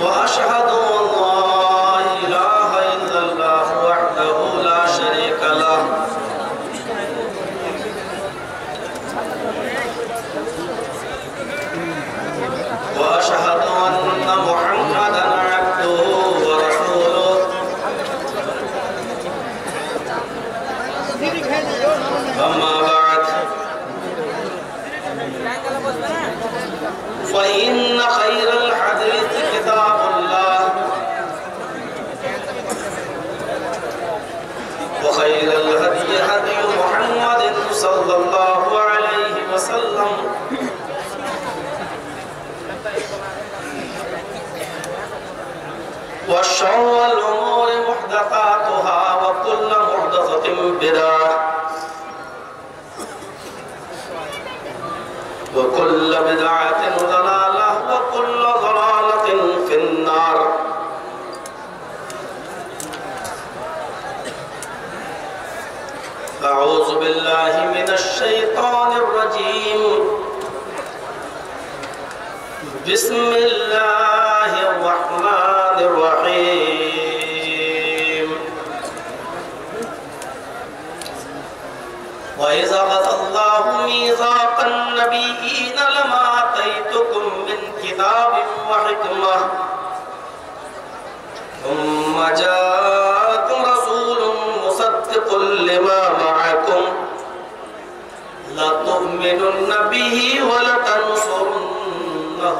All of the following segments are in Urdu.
وأشهد أن لا إله إلا الله وحده لا شريك له وأشهد أن محمدًا عبده ورسوله أما بعد فإن خير الحديث كتاب الله وخير الهدي هدي محمد صلى الله عليه وسلم وشر الأمور محدثاتها وكل محدثة بدعة وكل بدعة ضلالة وكل ضلالة في النار أعوذ بالله من الشيطان الرجيم بسم الله الرحمن الرحيم وإذا أخذ الله ميثاق النبيين لما آتيتكم من كتاب وحكمة ثم جاءكم رسول مصدق لما معكم لتؤمنن به ولتنصرنه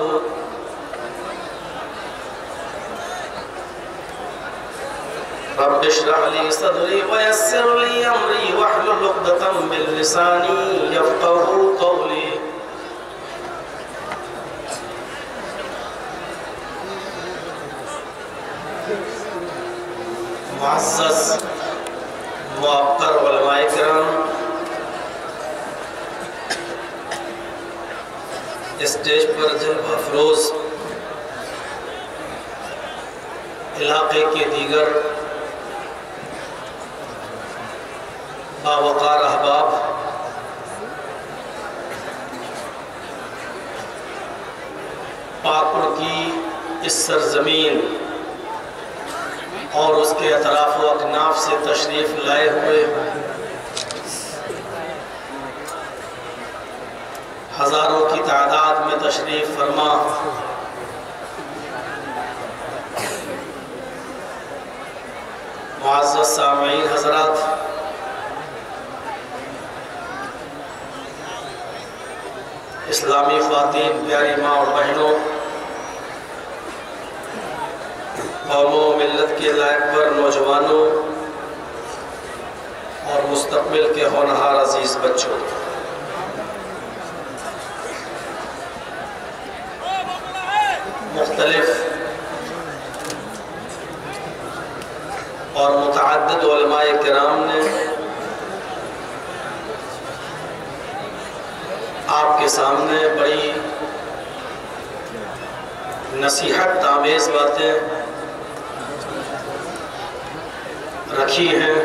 رب اشرح لي صدري ويسر لي امري واحلل عقدة من لساني يفقهوا قولي معزز معقر علماء کرام، اسٹیج پر جلوہ افروز علاقے کے دیگر باوقار احباب، پاکڑ کی اس سرزمین اور اس کے اطراف و اکناف سے تشریف لائے ہوئے ہزاروں کی تعداد میں تشریف فرما معزز سامعین حضرات، اسلامی خواتین، پیاری ماں اور بہنوں، قوم و ملت کے لائق پر نوجوانوں اور مستقبل کے ہونہار عزیز بچوں، مختلف اور متعدد علماء کرام نے آپ کے سامنے بڑی نصیحت آمیز باتیں رکھی ہیں،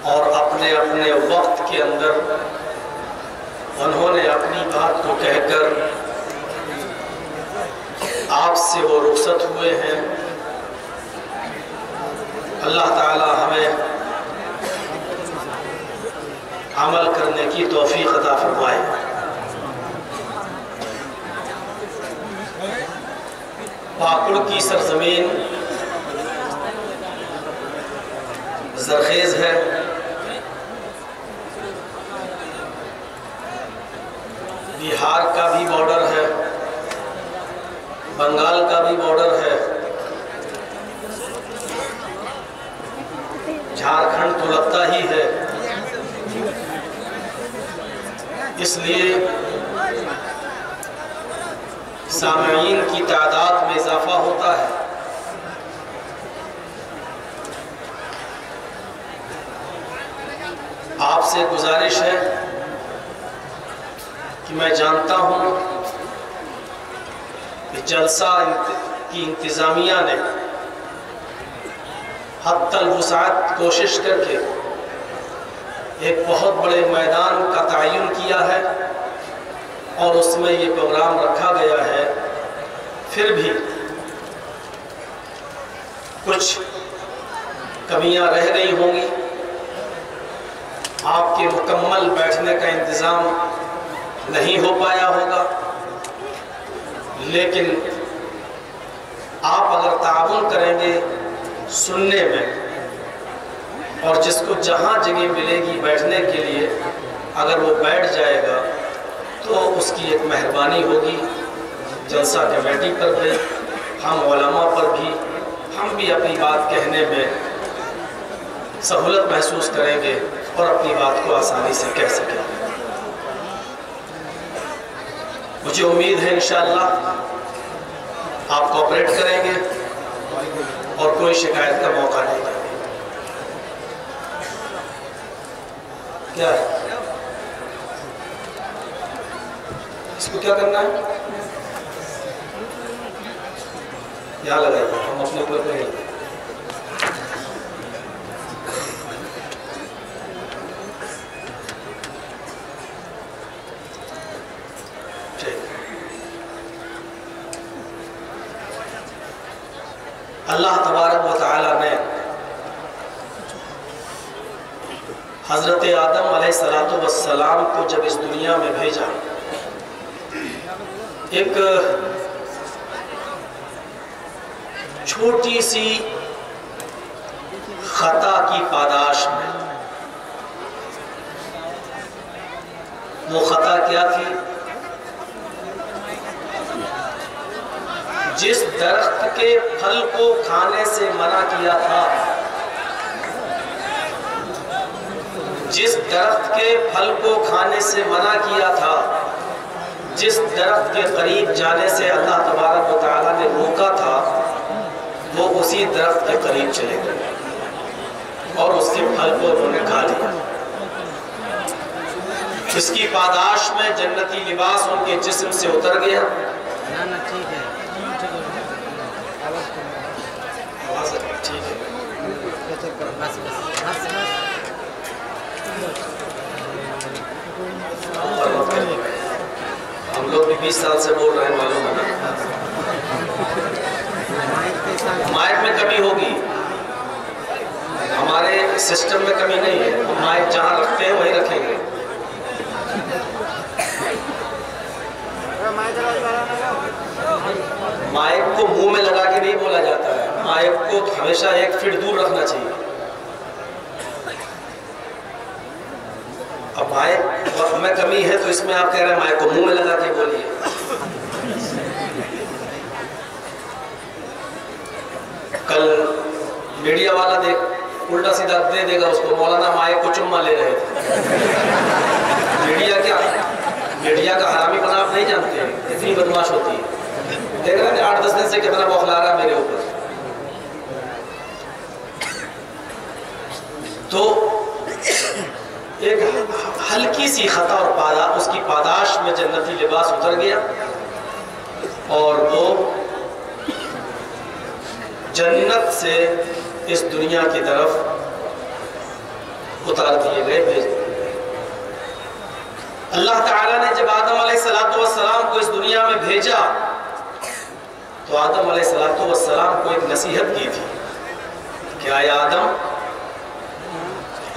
اور اپنے اپنے وقت کے اندر انہوں نے اپنی بات کو کہہ کر آپ سے وہ رخصت ہوئے ہیں۔ اللہ تعالی ہمیں عمل کرنے کی توفیق عطا فرمائے۔ پاکڑ کی سرزمین زرخیز ہے، بہار کا بھی بارڈر ہے، بنگال کا بھی بارڈر ہے، جھارکھنڈ تو لگتا ہی ہے، اس لیے سامعین کی تعداد میں اضافہ ہوتا ہے۔ آپ سے گزارش ہے کہ میں جانتا ہوں کہ جلسہ کی انتظامیہ نے حتی الوسعت کوشش کر کے ایک بہت بڑے میدان کا تعین کیا ہے اور اس میں یہ پروگرام رکھا گیا ہے، پھر بھی کچھ کمیاں رہ گئی ہوں گی، آپ کے مکمل بیٹھنے کا انتظام نہیں ہو پایا ہوگا، لیکن آپ اگر تعاون کریں گے سننے میں، اور جس کو جہاں جگہ ملے گی بیٹھنے کے لیے اگر وہ بیٹھ جائے گا تو اس کی ایک مہربانی ہوگی جلسہ کمیٹی پر بھی، ہم علماء پر بھی، ہم بھی اپنی بات کہنے میں سہولت محسوس کریں گے اور اپنی بات کو آسانی سے کہہ سکیں گے۔ مجھے امید ہے انشاءاللہ آپ کوآپریٹ کریں گے اور کوئی شکایت کا موقع نہیں دیں گے۔ کیا ہے اس کو کیا کرنا ہے؟ یہاں لگائیے، ہم اپنے اوپر نہیں لگائیں۔ اللہ تبارک و تعالی نے حضرت آدم علیہ السلام کو جب اس دنیا میں بھیجا، ایک چھوٹی سی خطا کی پاداش میں۔ وہ خطا کیا تھی؟ جس درخت کے پھل کو کھانے سے منع کیا تھا، جس درخت کے پھل کو کھانے سے منع کیا تھا، جس درخت کے قریب جانے سے اللہ تبارک و تعالیٰ نے روکا تھا، وہ اسی درخت کے قریب چلے گئے اور اس کے پھل کو انہوں نے کھا لیا۔ اس کی پاداش میں جنتی لباس ان کے جسم سے اتر گیا۔ ہم لوگ بھی 20 سال سے بول رہے ہیں، معلوم ہے نا۔ مائک میں کمی ہوگی، ہمارے سسٹم میں کمی نہیں ہے، ہم مائک جہاں رکھتے ہیں وہی رکھیں گے۔ مائک کو منہ میں لگا کے نہیں بولا جاتا ہے، مائک کو ہمیشہ 1 فٹ دور رکھنا چاہیے۔ اب مائک میں کمی ہے تو اس میں آپ کہہ رہے ہیں مائک کو منہ میں لگا کے بولیے۔ کل میڈیا والا الٹا سیدھا دے دے گا اس کو، مولانا مائک کو چمہ لے رہے تھے۔ میڈیا کا حرامی پنا آپ نہیں جانتے ہیں، اتنی بدماش ہوتی ہے۔ دیکھ رہے ہیں 8-10 دن سے کتنا بوکھلا رہا میرے اوپر۔ تو ایک ہلکی سی خطا اور اس کی پاداش میں جنتی لباس اتر گیا اور وہ جنت سے اس دنیا کی طرف اتار دیے گئے، بھیج دیے گئے۔ اللہ تعالیٰ نے جب آدم علیہ السلام کو اس دنیا میں بھیجا تو آدم علیہ السلام کو ایک نصیحت کی تھی کہ اے آدم،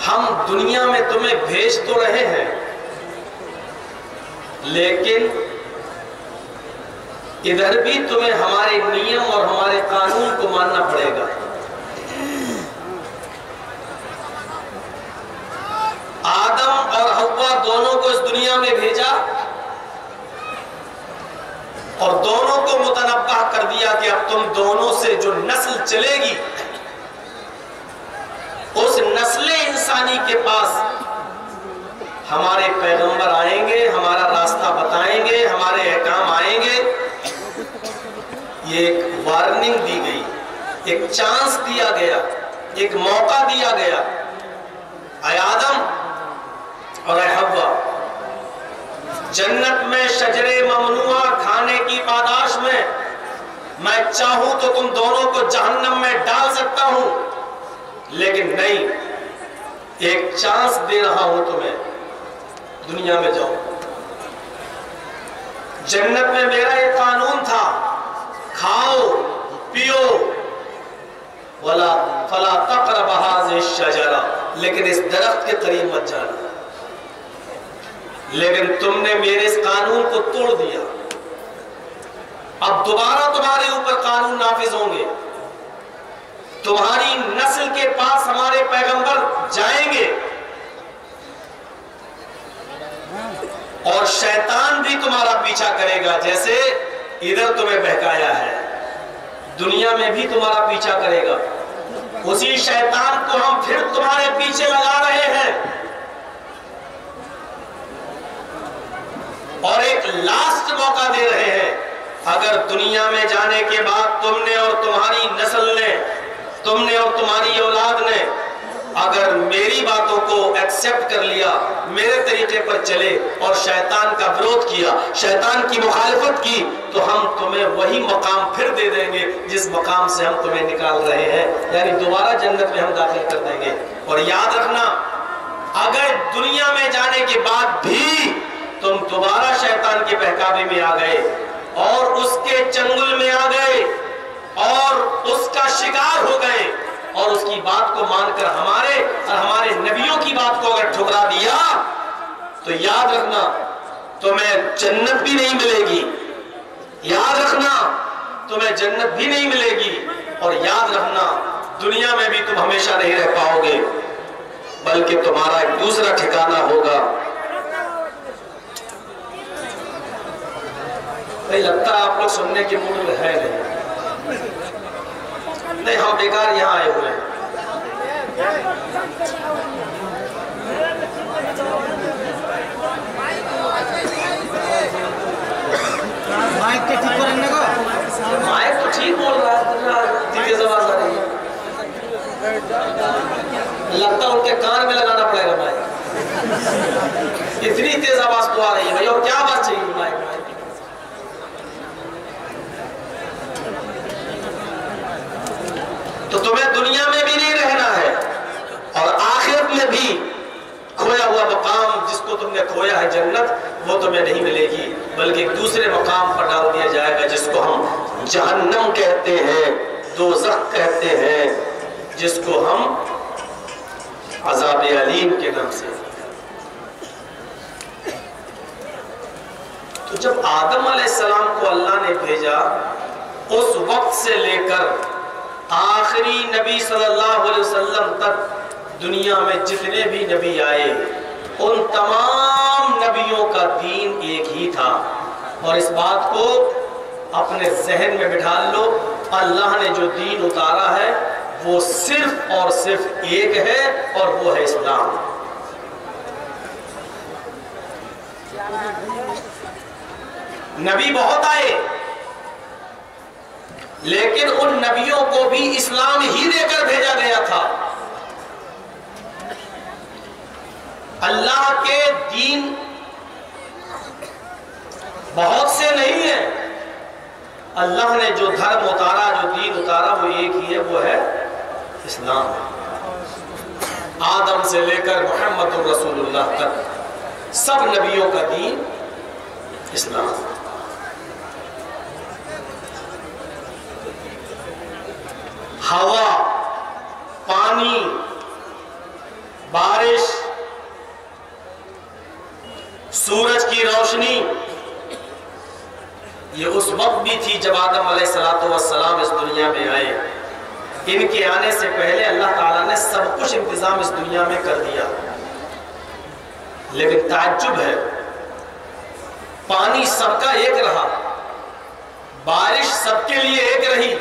ہم دنیا میں تمہیں بھیج تو رہے ہیں، لیکن ادھر بھی تمہیں ہمارے نیم اور ہمارے قانون کو ماننا پڑے گا۔ آدم اور حوا دونوں کو اس دنیا میں بھیجا اور دونوں کو متنبہ کر دیا کہ اب تم دونوں سے جو نسل چلے گی، اس نسل انسانی کے پاس ہمارے پیغمبر آئیں گے، ہمارا راستہ بتائیں گے، ہمارے احکام آئیں گے۔ یہ ایک وارننگ دی گئی، ایک چانس دیا گیا، ایک موقع دیا گیا۔ اے آدم اور اے حوا، جنت میں شجر ممنوعہ کھانے کی پاداش میں میں چاہوں تو تم دونوں کو جہنم میں ڈال سکتا ہوں، لیکن نہیں، ایک چانس دے رہا ہوں تمہیں، دنیا میں جاؤ۔ جنت میں میرا یہ قانون تھا، کھاؤ پیو، فلا تقرب هذه الشجرہ، لیکن اس درخت کے قریب مت جانا۔ لیکن تم نے میرے اس قانون کو توڑ دیا، اب دوبارہ تمہارے اوپر قانون نافذ ہوں گے، تمہاری نسل کے پاس ہمارے پیغمبر جائیں گے، اور شیطان بھی تمہارا پیچھا کرے گا، جیسے ادھر تمہیں بہکایا ہے دنیا میں بھی تمہارا پیچھا کرے گا۔ اسی شیطان کو ہم پھر تمہارے پیچھے لگا رہے ہیں، اور ایک لاسٹ موقع دے رہے ہیں۔ اگر دنیا میں جانے کے بعد تم نے اور تمہاری نسل نے، تم نے اور تمہاری اولاد نے اگر میری باتوں کو ایکسپٹ کر لیا، میرے طریقے پر چلے اور شیطان کا وروਧ کیا، شیطان کی مخالفت کی، تو ہم تمہیں وہی مقام پھر دے دیں گے جس مقام سے ہم تمہیں نکال رہے ہیں، یعنی دوبارہ جنت میں ہم داخل کر دیں گے۔ اور یاد رکھنا، اگر دنیا میں جانے کے بعد بھی تم دوبارہ شیطان کے بہکاوے میں آ گئے اور اس کے چنگل میں آ گئے اور اس کا شکار ہو گئے اور اس کی بات کو مان کر ہمارے اور ہمارے نبیوں کی بات کو اگر ٹھکرا دیا، تو یاد رکھنا تمہیں جنت بھی نہیں ملے گی، یاد رکھنا تمہیں جنت بھی نہیں ملے گی، اور یاد رکھنا دنیا میں بھی تم ہمیشہ نہیں رہ پاؤ گے، بلکہ تمہارا ایک دوسرا ٹھکانہ ہوگا۔ نہیں لگتا آپ لوگ سننے کے موڈ میں ہے نہیں، ہم بیکار یہاں آئے ہوئے ہیں۔ مائک کے ٹھیک کرنے کو مائک تو ٹھیک بول رہا ہے، تیز آواز آ رہی ہے، لگتا ان کے کان میں لگانا پڑے گا مائک، اتنی تیز آواز تو آ رہی ہے بھائی، اور کیا بات چاہیے مائک؟ تو تمہیں دنیا میں بھی نہیں رہنا ہے، اور آخرت میں بھی کھویا ہوا مقام جس کو تم نے کھویا ہے جنت، وہ تمہیں نہیں ملے گی، بلکہ ایک دوسرے مقام پر ڈال دیا جائے گا جس کو ہم جہنم کہتے ہیں، دوزخ کہتے ہیں، جس کو ہم عذاب علیم کے نام سے۔ تو جب آدم علیہ السلام کو اللہ نے بھیجا، اس وقت سے لے کر آخری نبی صلی اللہ علیہ وسلم تک دنیا میں جتنے بھی نبی آئے، ان تمام نبیوں کا دین ایک ہی تھا، اور اس بات کو اپنے ذہن میں بٹھا لو، اللہ نے جو دین اتارا ہے وہ صرف اور صرف ایک ہے، اور وہ ہے اسلام۔ نبی بہت آئے، لیکن ان نبیوں کو بھی اسلام ہی دے کر بھیجا گیا تھا۔ اللہ کے دین بہت سے نہیں ہیں، اللہ نے جو دھرم اتارا، جو دین اتارا، وہ ایک ہی ہے، وہ ہے اسلام۔ آدم سے لے کر محمد رسول اللہ تک سب نبیوں کا دین اسلام۔ ہوا، پانی، بارش، سورج کی روشنی، یہ اس وقت بھی تھی جب آدم علیہ السلام اس دنیا میں آئے۔ ان کے آنے سے پہلے اللہ تعالیٰ نے سب کچھ انتظام اس دنیا میں کر دیا، لیکن تعجب ہے، پانی سب کا ایک رہا، بارش سب کے لیے ایک رہی،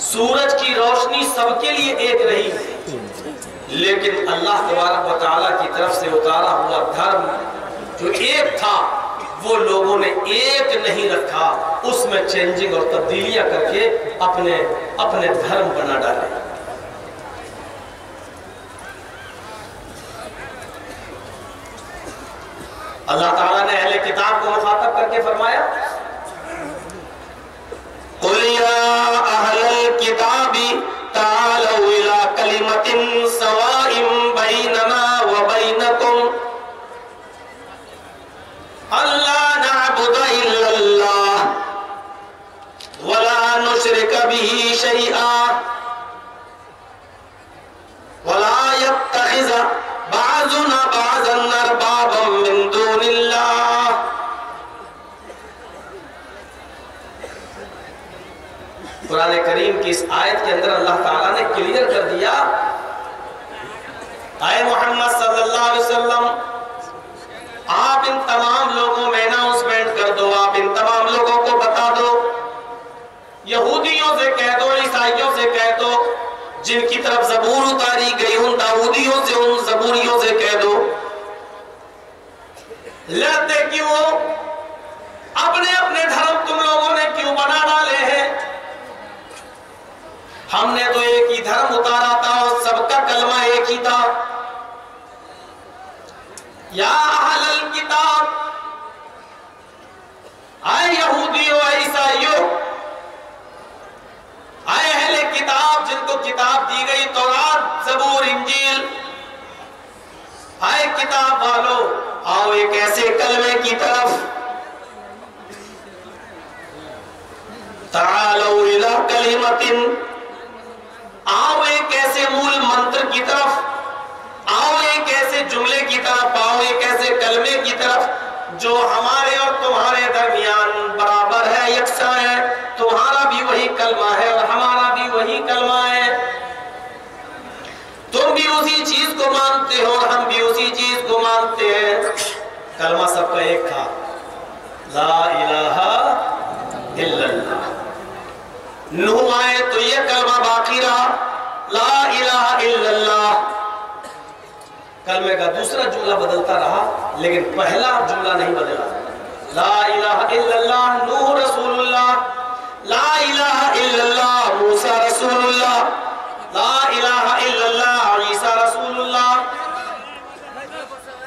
سورج کی روشنی سب کے لیے ایک رہی، لیکن اللہ تبارک و تعالیٰ کی طرف سے اتارا ہوا دھرم جو ایک تھا، وہ لوگوں نے ایک نہیں رکھا، اس میں چینجنگ اور تبدیلیاں کر کے اپنے دھرم بنا ڈالے۔ اللہ تعالیٰ نے اہل کتاب کو مخاطب کر کے فرمایا، قُلْ يَا أَهْلَ الْكِتَابِ تَعَالَوْا إِلَىٰ کلیئر کر دیا، اے محمد صلی اللہ علیہ وسلم آپ ان تمام لوگوں میں اناؤنسمنٹ کر دو، آپ ان تمام لوگوں کو بتا دو، یہودیوں سے کہہ دو، عیسائیوں سے کہہ دو، جن کی طرف زبور اتاری گئی ان داؤدیوں سے، ان زبوریوں سے کہہ دو، لڑتے کیوں؟ اپنے اپنے دھرم تم لوگوں نے کیوں بنا ڈالے ہیں؟ ہم نے تو ایک ہی دھرم اتارا تھا اور سب کا کلمہ ایک ہی تھا۔ یا اہل الکتاب، اے یہودیوں، اے عیسائیوں، اے اہل کتاب جن کو کتاب دی گئی، تورات، زبور، انجیل، اے کتاب والو، آؤ ایک ایسے کلمے کی طرف، تعالوا الی کلمۃ، آؤ ایک ایسے مول منتر کی طرف، آؤ ایک ایسے جملے کی طرف، آؤ ایک ایسے کلمے کی طرف جو ہمارے اور تمہارے درمیان برابر ہے، یکساں ہے، تمہارا بھی وہی کلمہ ہے اور ہمارا بھی وہی کلمہ ہے، تم بھی اسی چیز کو مانتے ہو اور ہم بھی اسی چیز کو مانتے ہیں۔ کلمہ سب کا ایک تھا، لا الہ الا اللہ۔ نوح آئے تو یہ کلمہ باقی رہا، لا الہ الا اللہ۔ کلمے کا دوسرا جملہ بدلتا رہا لیکن پہلا جملہ نہیں بدلا، لا الہ الا اللہ نوح رسول اللہ، لا الہ الا اللہ موسیٰ رسول اللہ، لا الہ الا اللہ عیسیٰ رسول اللہ،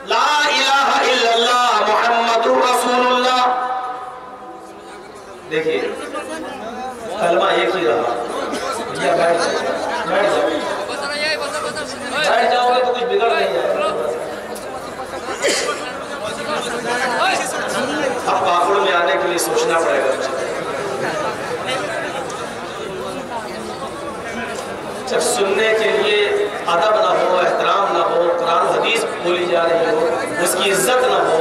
لا الہ الا اللہ محمد رسول اللہ۔ دیکھیے کلمہ ایک ہی رہا، بیٹھ جاؤ گے تو کچھ بگڑ نہیں جائے۔ اب پاپڑ میں آنے کے لیے سوچنا پڑے گا، جب سننے کے لیے ادب نہ ہو، احترام نہ ہو، قرآن حدیث بولی جا رہی ہو، اس کی عزت نہ ہو،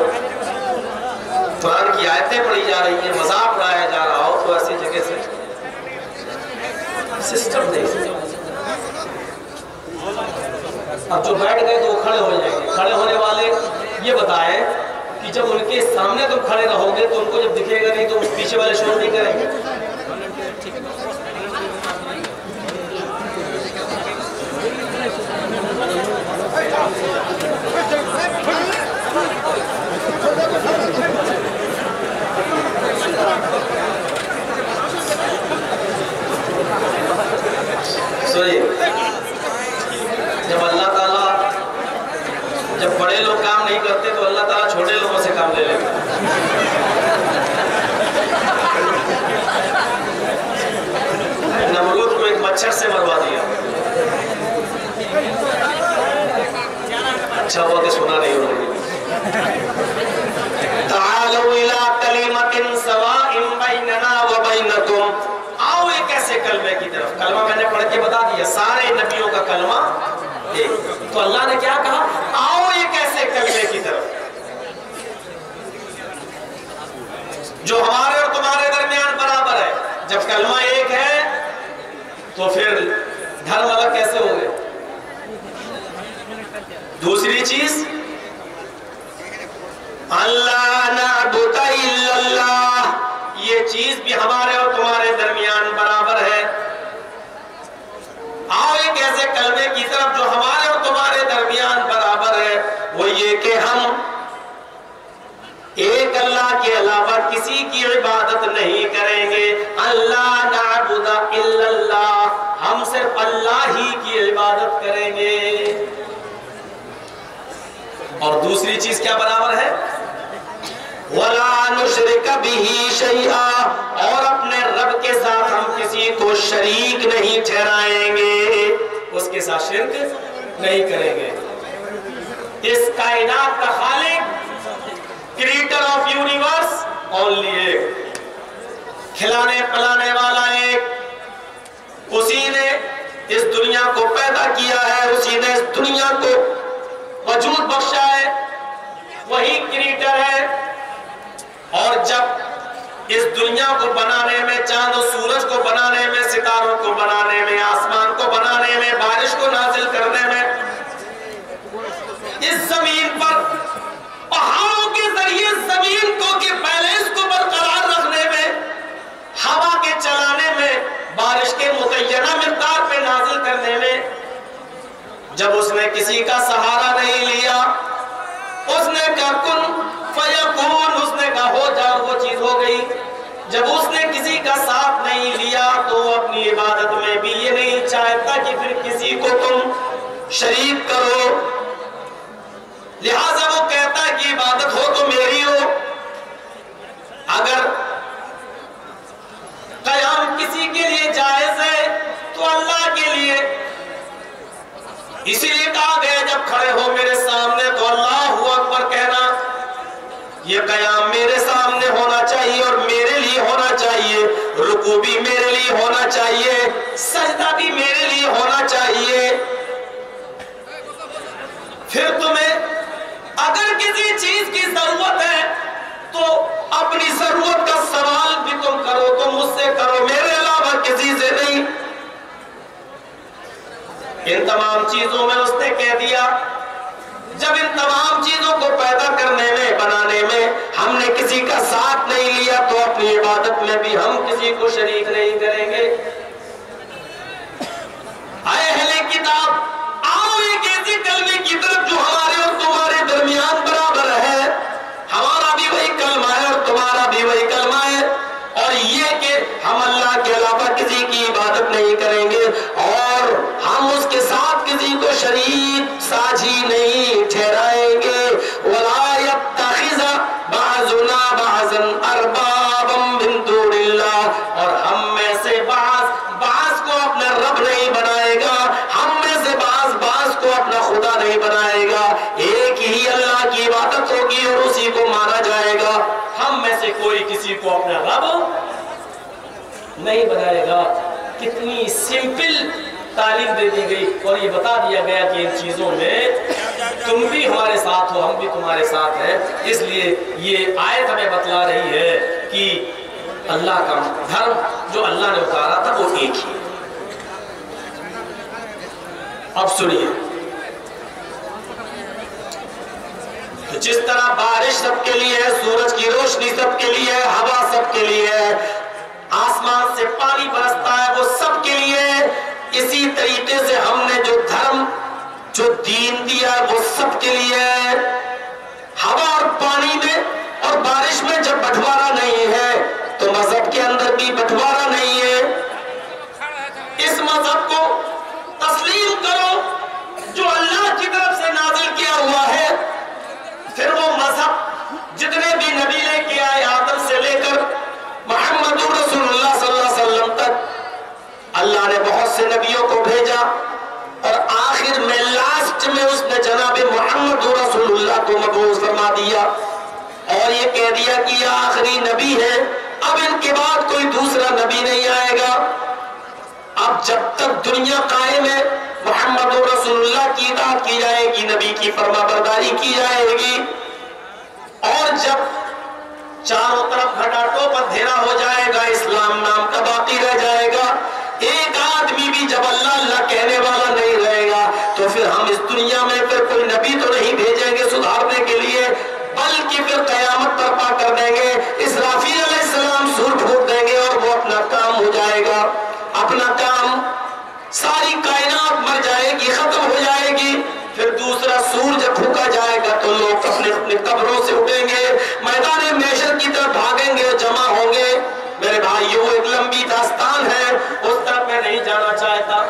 قرآن کی آیتیں پڑھی جا رہی ہیں، مذاق اڑایا جا رہا ہو، تو ایسی جگہ سے سسٹم نہیں۔ اب جو بیٹھ گئے تو وہ کھڑے ہو جائیں گے، کھڑے ہونے والے یہ بتائیں کہ جب ان کے سامنے تم کھڑے رہو گے تو ان کو جب دکھے گا نہیں تو پیچھے والے شور نہیں کریں گے۔ جب اللہ تعالیٰ جب بڑے لوگ کام نہیں کرتے تو اللہ تعالیٰ چھوٹے لوگوں سے کام لے لیتا۔ نمرود کو ایک مچھر سے مروا دیا، اچھا ہوا کہ سنا نہیں ہو رہی۔ تعالوا الی کلمۃ سواء بیننا وبینکم، آؤ ایک ایسے کلمے کی طرف۔ کلمہ میں نے پڑھ کے بتا دیا، سارے نبیوں کا کلمہ ایک۔ تو اللہ نے کیا کہا؟ آؤ ایک ایسے کلمے کی طرف جو ہمارے اور تمہارے درمیان برابر ہے۔ جب کلمہ ایک ہے تو پھر دھرم الگ کیسے ہو گئے؟ دوسری چیز، اللہ نعبد الا اللہ، یہ چیز بھی ہمارے اور تمہارے درمیان برابر ہے۔ آؤ ایک ایسے کلمے کی طرف جو ہمارے اور تمہارے درمیان برابر ہے، وہ یہ کہ ہم ایک اللہ کے علاوہ کسی کی عبادت نہیں کریں گے۔ اللہ نعبد الا اللہ، ہم صرف اللہ ہی کی عبادت کریں گے۔ اور دوسری چیز کیا برابر ہے؟ وَلَا نُشْرِكَ بِهِ شَيْئًا، اور اپنے رب کے ساتھ ہم کسی کو شریک نہیں ٹھہرائیں گے، اس کے ساتھ شرک نہیں کریں گے۔ اس کائنات کا خالق، کریٹر آف یونیورس، اونلی ایک، کھلانے پلانے والا ایک، اسی نے اس دنیا کو پیدا کیا ہے، اسی نے اس دنیا کو وجود بخشا ہے، وہی کریٹر ہے۔ اور جب اس دنیا کو بنانے میں، چاند و سورج کو بنانے میں، ستاروں کو بنانے میں، آسمان کو بنانے میں، جب اس نے کسی کا سہارا نہیں لیا، اس نے کہا کن فیکون، اس نے کہا ہو جا، وہ چیز ہو گئی۔ جب اس نے کسی کا ساتھ نہیں لیا تو اپنی عبادت میں بھی یہ نہیں چاہتا کہ پھر کسی کو تم شریک کرو، لہذا وہ کہتا ہے کہ عبادت ہو تو میری ہو۔ اگر قیام کسی کے لیے جائز ہے تو اللہ کے لیے، اسی لیے کہا گیا جب کھڑے ہو میرے سامنے تو اللہ اکبر کہنا، یہ قیام میرے سامنے ہونا چاہیے اور میرے لیے ہونا چاہیے، رکوع بھی میرے لیے ہونا چاہیے، سجدہ بھی میرے لیے ہونا چاہیے۔ پھر تمہیں اگر کسی چیز کی ضرورت ہے تو اپنی ضرورت کا سوال بھی تم کرو تو مجھ سے کرو، میرے علاوہ کسی سے نہیں۔ ان تمام چیزوں میں اس نے کہہ دیا، جب ان تمام چیزوں کو پیدا کرنے میں، بنانے میں ہم نے کسی کا ساتھ نہیں لیا تو اپنی عبادت میں بھی ہم کسی کو شریک نہیں کریں گے۔ اے اہل کتاب، آؤ ایک ایسی کلمے کی طرف جو ہمارے اور تمہارے درمیان برابر ہے، ہمارا بھی وہی کلمہ ہے اور تمہارا بھی وہی کلمہ ہے، اور یہ کہ ہم اللہ کے علاوہ کسی کی عبادت نہیں کریں گے اور ہم اس کے ساتھ کسی کو شریک ساجی نہیں ٹھہرائیں گے۔ وَلَا يَتَّخِذَ بَعْضُنَا بَعْضًا أَرْبَابًا مِّن دُونِ اللَّهِ، اور ہم میں سے بعض کو اپنا رب نہیں بنائے گا، ہم میں سے بعض کو اپنا خدا نہیں بنائے گا، ایک ہی اللہ کی عبادت ہوگی اور اسی کو مانا جائے گا، ہم میں سے کوئی کسی کو اپنا رب نہیں بنائے گا۔ کتنی سمپل تعلیم دے دی گئی اور یہ بتا دیا گیا کہ ان چیزوں میں تم بھی ہمارے ساتھ ہو، ہم بھی تمہارے ساتھ ہیں۔ اس لیے یہ آیت ہمیں بتلا رہی ہے کہ اللہ کا دھرم جو اللہ نے اتارا تھا وہ ایک ہی۔ اب سنیے، تو جس طرح بارش سب کے لیے ہے، سورج کی روشنی سب کے لیے ہے، ہوا سب کے لیے ہے، آسمان سے پانی برستا ہے وہ سب کے لیے ہے، اسی طریقے سے ہم نے جو دھرم، جو دین دیا ہے وہ سب کے لیے ہے۔ ہوا اور پانی میں اور بارش میں جب بٹوارا نہیں ہے تو مذہب کے اندر بھی بٹوارا نہیں ہے۔ اس مذہب کو تسلیم کرو جو اللہ کی طرف سے نازل کیا ہوا ہے، پھر وہ مذہب جتنے بھی نبی لے کے آئے آدم سے لے کر محمد رسول اللہ صلی اللہ علیہ وسلم تک، اللہ نے بہت سے نبیوں کو بھیجا اور آخر میں لاسٹ میں اس نے جناب محمد رسول اللہ کو مبعوث فرما دیا اور یہ کہہ دیا کہ یہ آخری نبی ہے، اب ان کے بعد کوئی دوسرا نبی نہیں آئے گا۔ اب جب تک دنیا قائم ہے محمد رسول اللہ کی اطاعت کی جائے گی، نبی کی فرما برداری کی جائے گی، اور جب چاروں طرف گھٹا ٹوپ اندھیرا ہو جائے گا، اسلام نام کا باقی رہ جائے گا، ایک آدمی بھی جب اللہ اللہ کہنے والا نہیں رہے گا تو پھر ہم اس دنیا میں پھر کوئی نبی تو نہیں بھیجیں گے سدھارنے کے لیے، بلکہ پھر قیامت برپا کر دیں گے، اسرافیل علیہ السلام سور پھونک دیں گے اور وہ اپنا کام ہو جائے گا، اپنا کام، ساری کائنات مر جائے گی، ختم ہو جائے گی، پھر دوسرا سور جب پھونکا جائے گا تو لوگ اپنے اپنے قبروں سے اٹھیں گے، میدان محشر کی طرف بھاگیں گے، جمع ہوں گے۔ میرے بھائیوں ایک لمبی داستان ہے، اس طرف میں نہیں جانا چاہتا۔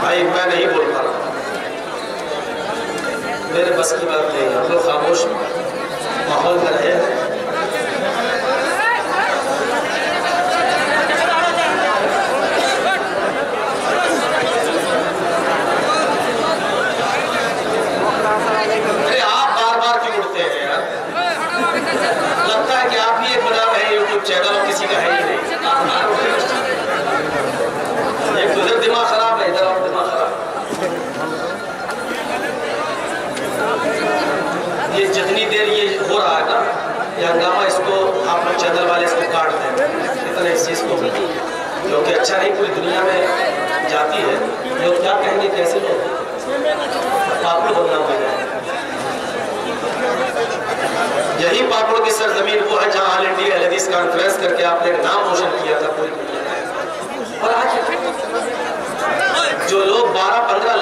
بھائی میں نہیں بول پا رہا، میرے بس کی بات نہیں، ہم لوگ خاموش ماحول میں رہے ہیں۔ ارے آپ بار بار کیوں اٹھتے ہیں یار؟ لگتا ہے کہ آپ بھی ایک بنا رہے ہیں یوٹیوب چینل اور کسی کا ہے ہی نہیں۔ ایک تو ادھر دماغ خراب ہے، ادھر اور دماغ خراب۔ یہ جتنی دیر یہ ہو رہا ہے نا یہ ہنگامہ، اس کو آپ لوگ چینل والے اس کو کاٹ دیں اتنے اس چیز کو، کیونکہ اچھا نہیں پوری دنیا میں جاتی ہے، لوگ کیا کیسے لوگ پاپڑ بدنام ہو جائے. یہی پاپڑ کی سرزمین وہ ہے جہاں آل انڈیا اہل حدیث کانفرنس کر کے آپ نے ایک نام روشن کیا تھا پوری. اور آج جو لوگ 12-15